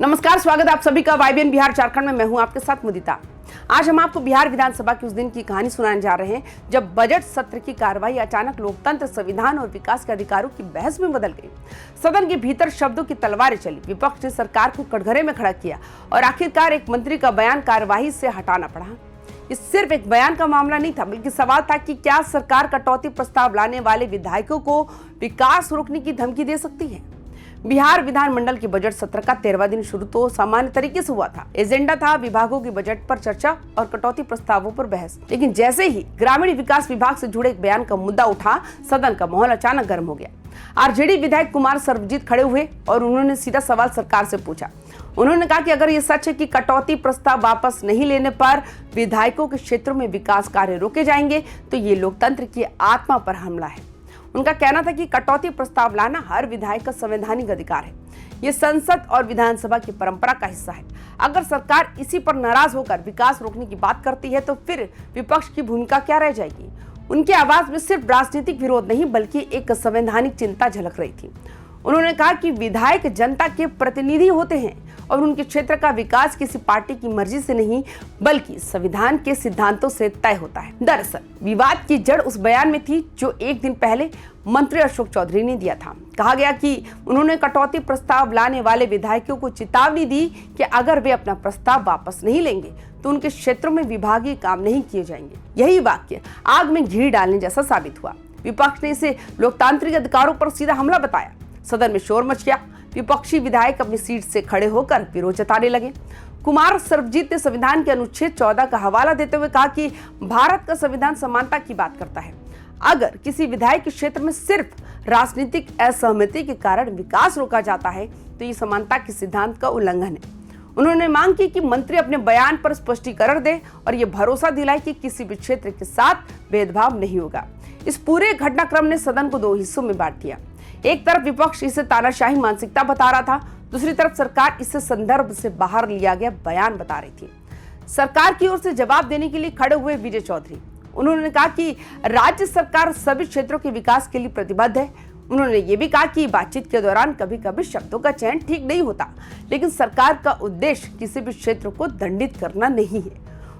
नमस्कार, स्वागत है आप सभी का वाईबीएन बिहार झारखंड में। मैं हूं आपके साथ मुदिता। आज हम आपको बिहार विधानसभा के उस दिन की कहानी सुनाने जा रहे हैं जब बजट सत्र की कार्यवाही अचानक लोकतंत्र, संविधान और विकास के अधिकारों की बहस में बदल गई। सदन के भीतर शब्दों की तलवारें चली, विपक्ष ने सरकार को कटघरे में खड़ा किया और आखिरकार एक मंत्री का बयान कार्यवाही से हटाना पड़ा। ये सिर्फ एक बयान का मामला नहीं था, बल्कि सवाल था कि क्या सरकार कटौती प्रस्ताव लाने वाले विधायकों को विकास रोकने की धमकी दे सकती है। बिहार विधानमंडल के बजट सत्र का 13वां दिन शुरू तो सामान्य तरीके से हुआ था। एजेंडा था विभागों के बजट पर चर्चा और कटौती प्रस्तावों पर बहस। लेकिन जैसे ही ग्रामीण विकास विभाग से जुड़े एक बयान का मुद्दा उठा, सदन का माहौल अचानक गर्म हो गया। आरजेडी विधायक कुमार सर्वजीत खड़े हुए और उन्होंने सीधा सवाल सरकार से पूछा। उन्होंने कहा कि अगर ये सच है कि कटौती प्रस्ताव वापस नहीं लेने पर विधायकों के क्षेत्रों में विकास कार्य रोके जाएंगे, तो ये लोकतंत्र की आत्मा पर हमला है। उनका कहना था कि कटौती प्रस्ताव लाना हर विधायक का संवैधानिक अधिकार है। ये संसद और विधानसभा की परंपरा का हिस्सा है। अगर सरकार इसी पर नाराज होकर विकास रोकने की बात करती है, तो फिर विपक्ष की भूमिका क्या रह जाएगी। उनकी आवाज में सिर्फ राजनीतिक विरोध नहीं, बल्कि एक संवैधानिक चिंता झलक रही थी। उन्होंने कहा कि विधायक जनता के प्रतिनिधि होते हैं और उनके क्षेत्र का विकास किसी पार्टी की मर्जी से नहीं, बल्कि संविधान के सिद्धांतों से तय होता है। दरअसल विवाद की जड़ उस बयान में थी जो एक दिन पहले मंत्री अशोक चौधरी ने दिया था। कहा गया कि उन्होंने कटौती प्रस्ताव लाने वाले विधायकों को चेतावनी दी कि अगर वे अपना प्रस्ताव वापस नहीं लेंगे तो उनके क्षेत्रों में विभागीय काम नहीं किए जाएंगे। यही वाक्य आग में घी डालने जैसा साबित हुआ। विपक्ष ने इसे लोकतांत्रिक अधिकारों पर सीधा हमला बताया। सदन में शोर मच गया। विपक्षी विधायक अपनी सीट से खड़े होकर विरोध जताने लगे। कुमार सर्वजीत ने संविधान के अनुच्छेद 14 का हवाला देते हुए कहा कि भारत का संविधान समानता की बात करता है। अगर किसी विधायक के क्षेत्र में सिर्फ राजनीतिक असहमति के कारण विकास रोका जाता है, तो ये समानता के सिद्धांत का उल्लंघन है। उन्होंने मांग की कि मंत्री अपने बयान पर स्पष्टीकरण दे और ये भरोसा दिलाए कि किसी भी क्षेत्र के साथ भेदभाव नहीं होगा। इस पूरे घटनाक्रम ने सदन को दो हिस्सों में बांट दिया। एक तरफ विपक्ष इसे तानाशाही मानसिकता बता रहा था, दूसरी तरफ सरकार इसे संदर्भ से बाहर लिया गया बयान बता रही थी। सरकार की ओर से जवाब देने के लिए खड़े हुए विजय चौधरी। उन्होंने कहा कि राज्य सरकार सभी क्षेत्रों के विकास के लिए प्रतिबद्ध है। उन्होंने ये भी कहा कि बातचीत के दौरान कभी कभी शब्दों का चयन ठीक नहीं होता, लेकिन सरकार का उद्देश्य किसी भी क्षेत्र को दंडित करना नहीं है।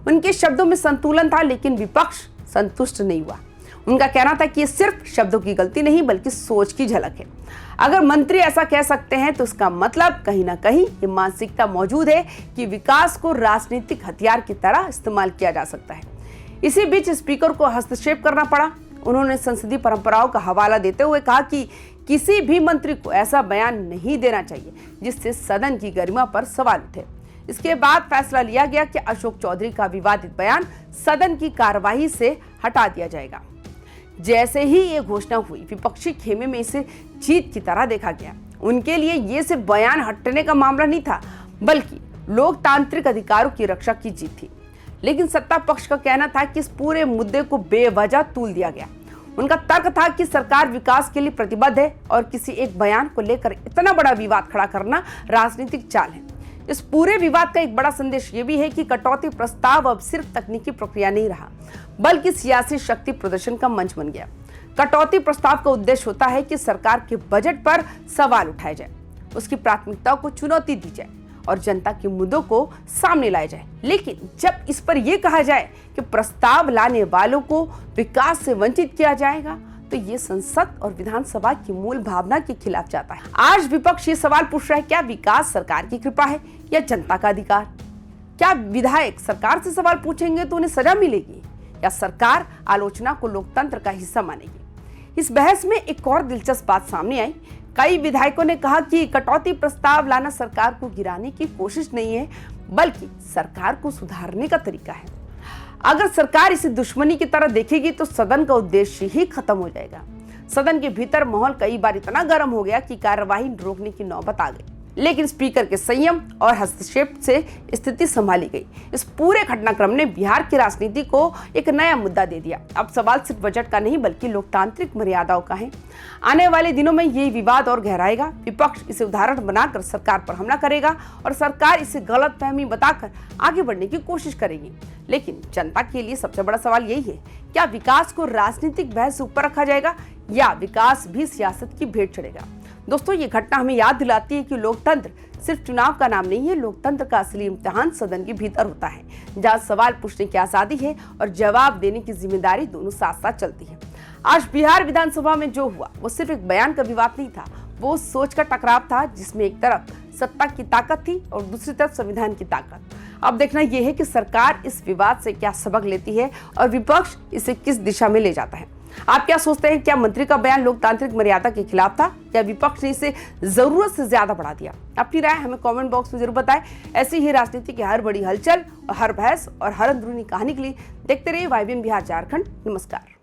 उनके शब्दों में संतुलन था, लेकिन विपक्ष संतुष्ट नहीं हुआ। उनका कहना था कि ये सिर्फ शब्दों की गलती नहीं, बल्कि सोच की झलक है। अगर मंत्री ऐसा कह सकते हैं, तो इसका मतलब कहीं ना कहीं ये मानसिकता मौजूद है कि विकास को राजनीतिक हथियार की तरह इस्तेमाल किया जा सकता है। इसी बीच स्पीकर को हस्तक्षेप करना पड़ा। उन्होंने संसदीय परंपराओं का हवाला देते हुए कहा कि किसी भी मंत्री को ऐसा बयान नहीं देना चाहिए जिससे सदन की गरिमा पर सवाल उठे। इसके बाद फैसला लिया गया कि अशोक चौधरी का विवादित बयान सदन की कार्यवाही से हटा दिया जाएगा। जैसे ही ये घोषणा हुई, विपक्षी खेमे में इसे जीत की तरह देखा गया। उनके लिए ये सिर्फ बयान हटने का मामला नहीं था, बल्कि लोकतांत्रिक अधिकारों की रक्षा की जीत थी। लेकिन सत्ता पक्ष का कहना था कि इस पूरे मुद्दे को बेवजह तूल दिया गया। उनका तर्क था कि सरकार विकास के लिए प्रतिबद्ध है और किसी एक बयान को लेकर इतना बड़ा विवाद खड़ा करना राजनीतिक चाल है। इस पूरे विवाद का एक बड़ा संदेश ये भी है कि कटौती प्रस्ताव अब सिर्फ तकनीकी प्रक्रिया नहीं रहा, बल्कि सियासी शक्ति प्रदर्शन का मंच बन गया। कटौती प्रस्ताव का उद्देश्य होता है कि सरकार के बजट पर सवाल उठाए जाए, उसकी प्राथमिकताओं को चुनौती दी जाए और जनता के मुद्दों को सामने लाया जाए। लेकिन जब इस पर यह कहा जाए कि प्रस्ताव लाने वालों को विकास से वंचित किया जाएगा, तो ये संसद और विधानसभा की मूल भावना के खिलाफ जाता है। आज विपक्ष ये सवाल पूछ रहा है, क्या विकास सरकार की कृपा है या जनता का अधिकार? क्या विधायक सरकार से सवाल पूछेंगे तो उन्हें सजा मिलेगी, या सरकार आलोचना को लोकतंत्र का हिस्सा मानेगी? इस बहस में एक और दिलचस्प बात सामने आई। कई विधायकों ने कहा कि कटौती प्रस्ताव लाना सरकार को गिराने की कोशिश नहीं है, बल्कि सरकार को सुधारने का तरीका है। अगर सरकार इसे दुश्मनी की तरह देखेगी, तो सदन का उद्देश्य ही खत्म हो जाएगा। सदन के भीतर माहौल कई बार इतना गर्म हो गया कि कार्यवाही रोकने की नौबत आ गई, लेकिन स्पीकर के संयम और हस्तक्षेप से स्थिति संभाली गई। इस पूरे घटनाक्रम ने बिहार की राजनीति को एक नया मुद्दा दे दिया। अब सवाल सिर्फ बजट का नहीं, बल्कि लोकतांत्रिक मर्यादाओं का है। आने वाले दिनों में ये विवाद और गहराएगा। विपक्ष इसे उदाहरण बनाकर सरकार पर हमला करेगा और सरकार इसे गलतफहमी बताकर आगे बढ़ने की कोशिश करेगी। लेकिन जनता के लिए सबसे बड़ा सवाल यही है, क्या विकास को राजनीतिक बहस से ऊपर रखा जाएगा या विकास भी सियासत की भेंट चढ़ेगा? दोस्तों, ये घटना हमें याद दिलाती है कि लोकतंत्र सिर्फ चुनाव का नाम नहीं है। लोकतंत्र का असली इम्तिहान सदन के भीतर होता है, जहाँ सवाल पूछने की आजादी है और जवाब देने की जिम्मेदारी दोनों साथ साथ चलती है। आज बिहार विधानसभा में जो हुआ वो सिर्फ एक बयान का विवाद नहीं था, वो सोच का टकराव था, जिसमें एक तरफ सत्ता की ताकत थी और दूसरी तरफ संविधान की ताकत। अब देखना यह है कि सरकार इस विवाद से क्या सबक लेती है और विपक्ष इसे किस दिशा में ले जाता है। आप क्या सोचते हैं? क्या मंत्री का बयान लोकतांत्रिक मर्यादा के खिलाफ था या विपक्ष ने इसे जरूरत से ज्यादा बढ़ा दिया? अपनी राय हमें कमेंट बॉक्स में जरूर बताएं। ऐसी ही राजनीति की हर बड़ी हलचल और हर बहस और हर अंदरूनी कहानी के लिए देखते रहिए YBN बिहार झारखंड। नमस्कार।